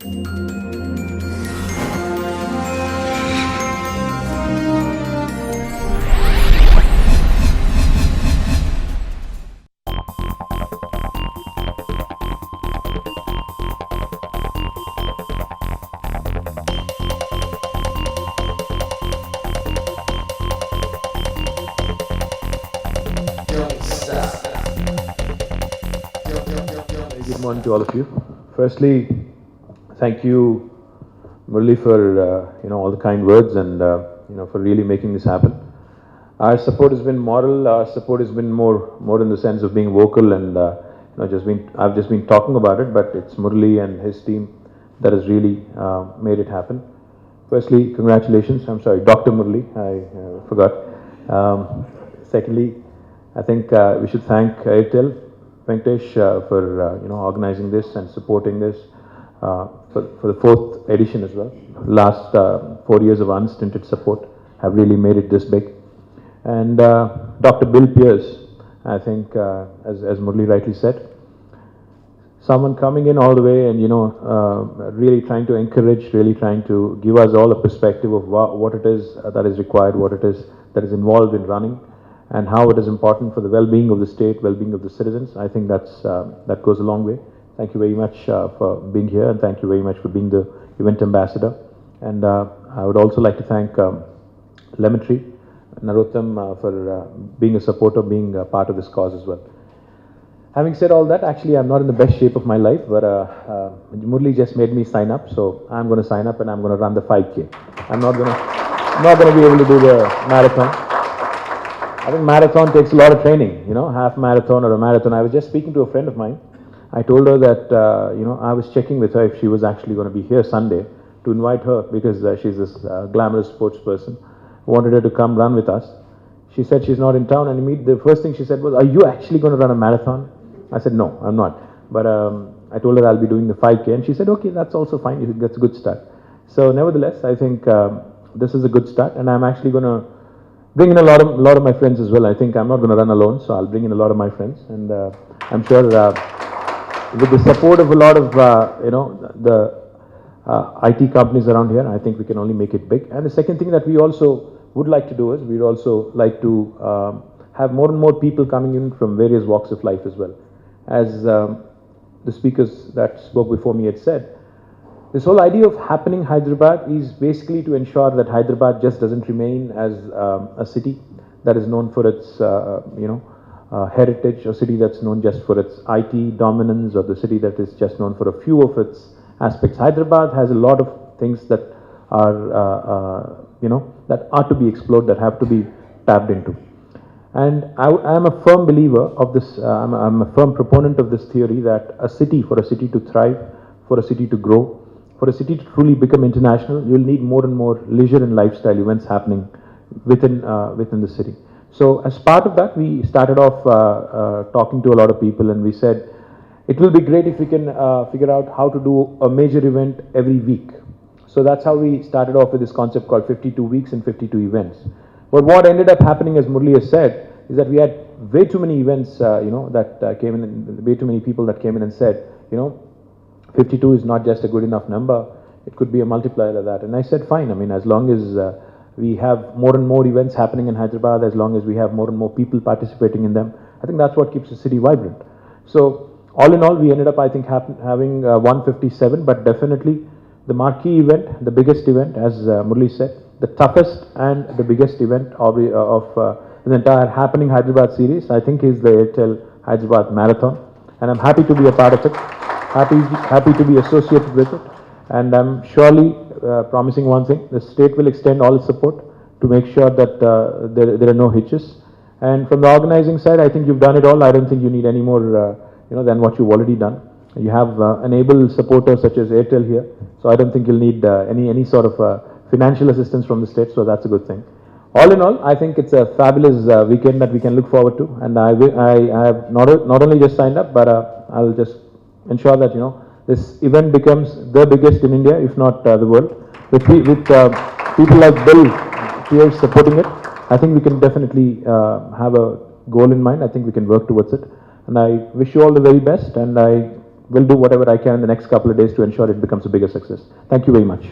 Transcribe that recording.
Good morning to all of you. Firstly, thank you, Murli, for all the kind words and for really making this happen. Our support has been moral. Our support has been more in the sense of being vocal and I've just been talking about it, but it's Murli and his team that has really made it happen. Firstly, congratulations. I'm sorry, Dr. Murli. I forgot. Secondly, I think we should thank Airtel, Venkatesh, for organizing this and supporting this for the fourth edition as well. Last 4 years of unstinted support have really made it this big. And Dr. Bill Pierce, I think, as Murli rightly said, someone coming in all the way and really trying to encourage, really trying to give us all a perspective of what it is that is required, what it is that is involved in running, and how it is important for the well-being of the state, well-being of the citizens. I think that goes a long way. Thank you very much for being here, and thank you very much for being the event ambassador. And I would also like to thank Lemon Tree, Narottam, for being a supporter, being a part of this cause as well. Having said all that, actually I'm not in the best shape of my life, but Murli just made me sign up, so I'm going to sign up and I'm going to run the 5K. I'm not going to be able to do the marathon. I think marathon takes a lot of training, half marathon or a marathon. I was just speaking to a friend of mine. I told her that, I was checking with her if she was actually going to be here Sunday to invite her because she's this glamorous sports person. Wanted her to come run with us. She said she's not in town, and the first thing she said was, "Are you actually going to run a marathon?" I said, "No, I'm not." But I told her I'll be doing the 5K, and she said, "Okay, that's also fine. That's a good start." So nevertheless, I think this is a good start, and I'm actually going to bring in a lot of my friends as well. I think I'm not going to run alone, so I'll bring in a lot of my friends, and I'm sure with the support of a lot of the IT companies around here, I think we can only make it big. And the second thing that we also would like to do is we'd also like to have more and more people coming in from various walks of life as well. As the speakers that spoke before me had said, this whole idea of happening Hyderabad is basically to ensure that Hyderabad just doesn't remain as a city that is known for its heritage, a city that's known just for its IT dominance, or the city that is just known for a few of its aspects. Hyderabad has a lot of things that are that are to be explored, that have to be tapped into. And I am a firm believer of this, I'm a firm proponent of this theory that for a city to thrive, for a city to grow, for a city to truly become international, you'll need more and more leisure and lifestyle events happening within the city. So as part of that, we started off talking to a lot of people, and we said, it will be great if we can figure out how to do a major event every week. So that's how we started off with this concept called 52 weeks and 52 events. But what ended up happening, as Murli has said, is that we had way too many events, that came in, and way too many people that came in and said, 52 is not just a good enough number, it could be a multiplier of that. And I said, fine, as long as we have more and more events happening in Hyderabad, as long as we have more and more people participating in them, I think that's what keeps the city vibrant. So all in all, we ended up, I think, having 157, but definitely the marquee event, the biggest event, as Murli said, the toughest and the biggest event of the entire Happening Hyderabad series, I think, is the Airtel Hyderabad Marathon. And I'm happy to be a part of it, happy to be associated with it. And I'm surely promising one thing: the state will extend all its support to make sure that there are no hitches. And from the organizing side, I think you've done it all. I don't think you need any more than what you've already done. You have an able supporter such as Airtel here, so I don't think you'll need any sort of financial assistance from the state, so that's a good thing. All in all, I think it's a fabulous weekend that we can look forward to, and I have not only just signed up, but I'll just ensure that this event becomes the biggest in India, if not the world. With people like Bill Pierce supporting it, I think we can definitely have a goal in mind. I think we can work towards it, and I wish you all the very best, and I will do whatever I can in the next couple of days to ensure it becomes a bigger success. Thank you very much.